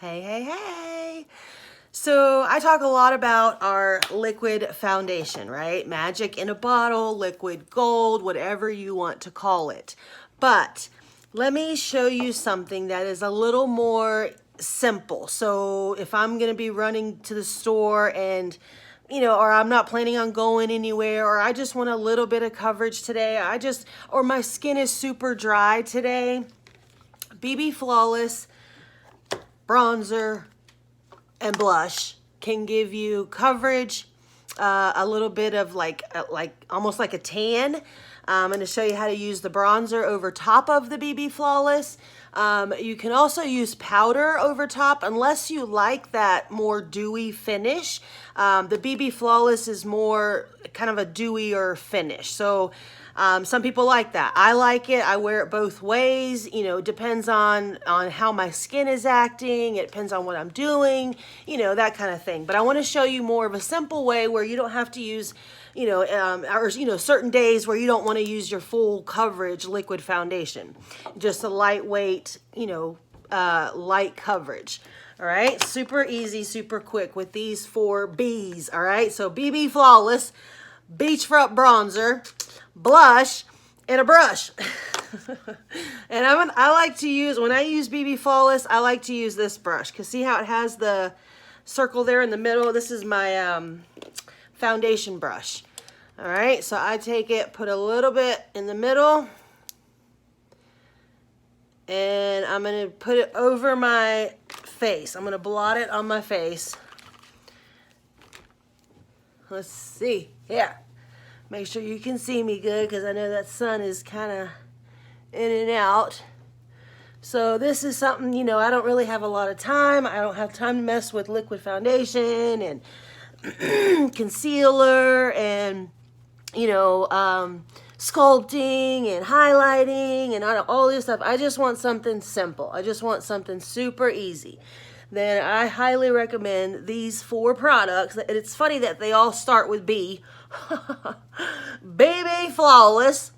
Hey, hey, hey. So I talk a lot about our liquid foundation, right? Magic in a bottle, liquid gold, whatever you want to call it. But let me show you something that is a little more simple. So if I'm going to be running to the store and or I'm not planning on going anywhere, or I just want a little bit of coverage today, or my skin is super dry today, BB Flawless bronzer and blush can give you coverage, a little bit of like almost like a tan. I'm going to show you how to use the bronzer over top of the BB Flawless. You can also use powder over top unless you like that more dewy finish. The BB Flawless is more kind of a dewier finish. So some people like that. I like it. I wear it both ways. It depends on how my skin is acting. It depends on what I'm doing, that kind of thing. But I want to show you more of a simple way where you don't have to use, certain days where you don't want to use your full coverage liquid foundation. Just a lightweight, light coverage. All right, super easy, super quick with these 4 B's. All right, so BB Flawless, Beachfront Bronzer, blush, and a brush. And I like to use, when I use BB Flawless, I like to use this brush because see how it has the circle there in the middle? This is my foundation brush. All right, so I take it, put a little bit in the middle, and I'm going to put it over my face. I'm going to blot it on my face. Let's see. Yeah. Make sure you can see me good because I know that sun is kind of in and out. So this is something, I don't really have a lot of time. I don't have time to mess with liquid foundation and concealer and, sculpting and highlighting and all this stuff. I just want something simple. I just want something super easy. Then I highly recommend these 4 products. It's funny that they all start with B. BB Flawless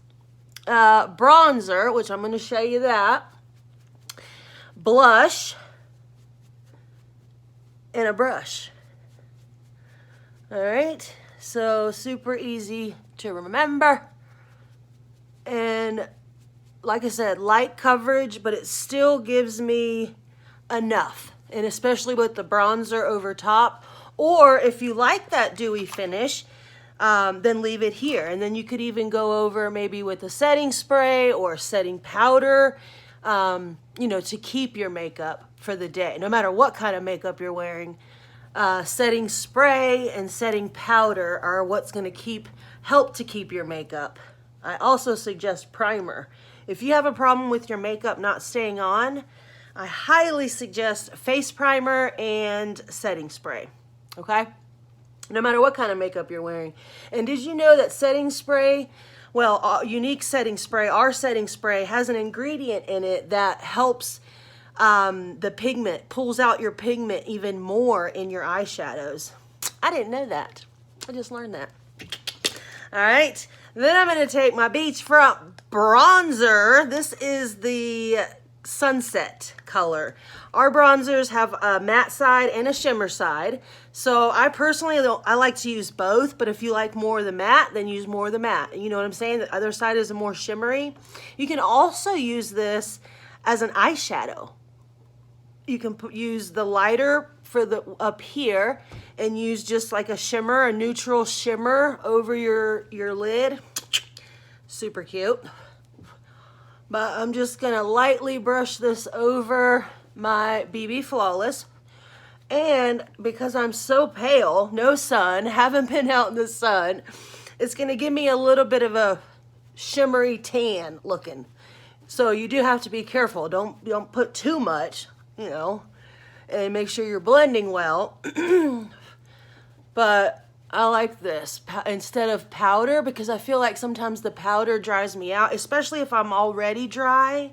bronzer, which I'm going to show you that, blush, and a brush. All right, so super easy to remember. And like I said, light coverage, but it still gives me enough. And especially with the bronzer over top. Or if you like that dewy finish, then leave it here. And then you could even go over maybe with a setting spray or setting powder, to keep your makeup for the day. No matter what kind of makeup you're wearing, setting spray and setting powder are what's going to help to keep your makeup. I also suggest primer. If you have a problem with your makeup not staying on, I highly suggest face primer and setting spray. Okay? No matter what kind of makeup you're wearing. And did you know that setting spray, Unique setting spray, our setting spray has an ingredient in it that helps the pigment, pulls out your pigment even more in your eyeshadows. I didn't know that. I just learned that. All right. Then I'm going to take my Beachfront bronzer. This is the sunset color. Our bronzers have a matte side and a shimmer side. So I personally I like to use both, but if you like more of the matte, then use more of the matte. You know what I'm saying? The other side is a more shimmery. You can also use this as an eyeshadow. You can use the lighter for the up here and use just like a shimmer, a neutral shimmer over your lid. Super cute. But I'm just going to lightly brush this over my BB Flawless. And because I'm so pale, no sun, haven't been out in the sun, it's going to give me a little bit of a shimmery tan looking. So you do have to be careful. Don't put too much, and make sure you're blending well. But I like this instead of powder because I feel like sometimes the powder dries me out, especially if I'm already dry.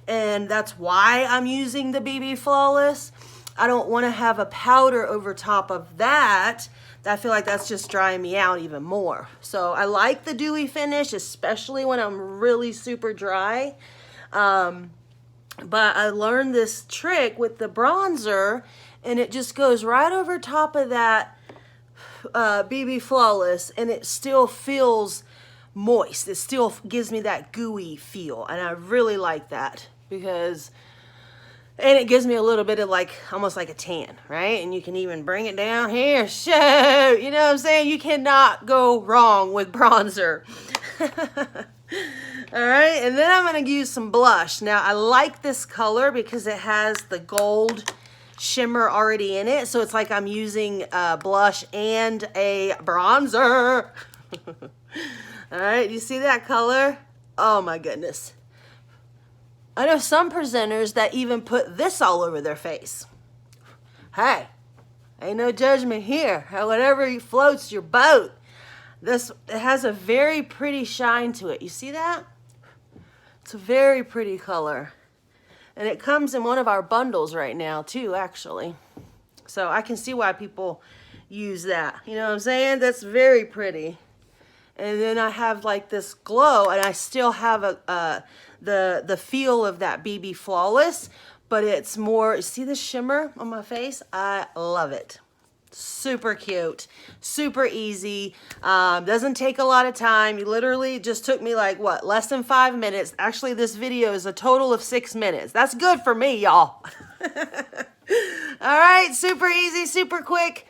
And that's why I'm using the BB Flawless. I don't want to have a powder over top of that. I feel like that's just drying me out even more. So I like the dewy finish, especially when I'm really super dry. But I learned this trick with the bronzer, and it just goes right over top of that BB Flawless, and it still feels moist. It still gives me that gooey feel, and I really like that because, and it gives me a little bit of like, almost like a tan, right? And you can even bring it down here, show, you know what I'm saying? You cannot go wrong with bronzer. All right, and then I'm gonna use some blush. Now, I like this color because it has the gold shimmer already in it, so it's like I'm using blush and a bronzer. All right, you see that color? Oh my goodness. I know some presenters that even put this all over their face. Hey, ain't no judgment here. Whatever floats your boat. It has a very pretty shine to it. You see that? It's a very pretty color. And it comes in one of our bundles right now too, actually. So I can see why people use that. You know what I'm saying? That's very pretty. And then I have like this glow, and I still have the feel of that BB Flawless, but it's more, see the shimmer on my face? I love it. Super cute, super easy, doesn't take a lot of time. You literally just took me like, what, less than 5 minutes. Actually, this video is a total of 6 minutes. That's good for me, y'all. All right, super easy, super quick.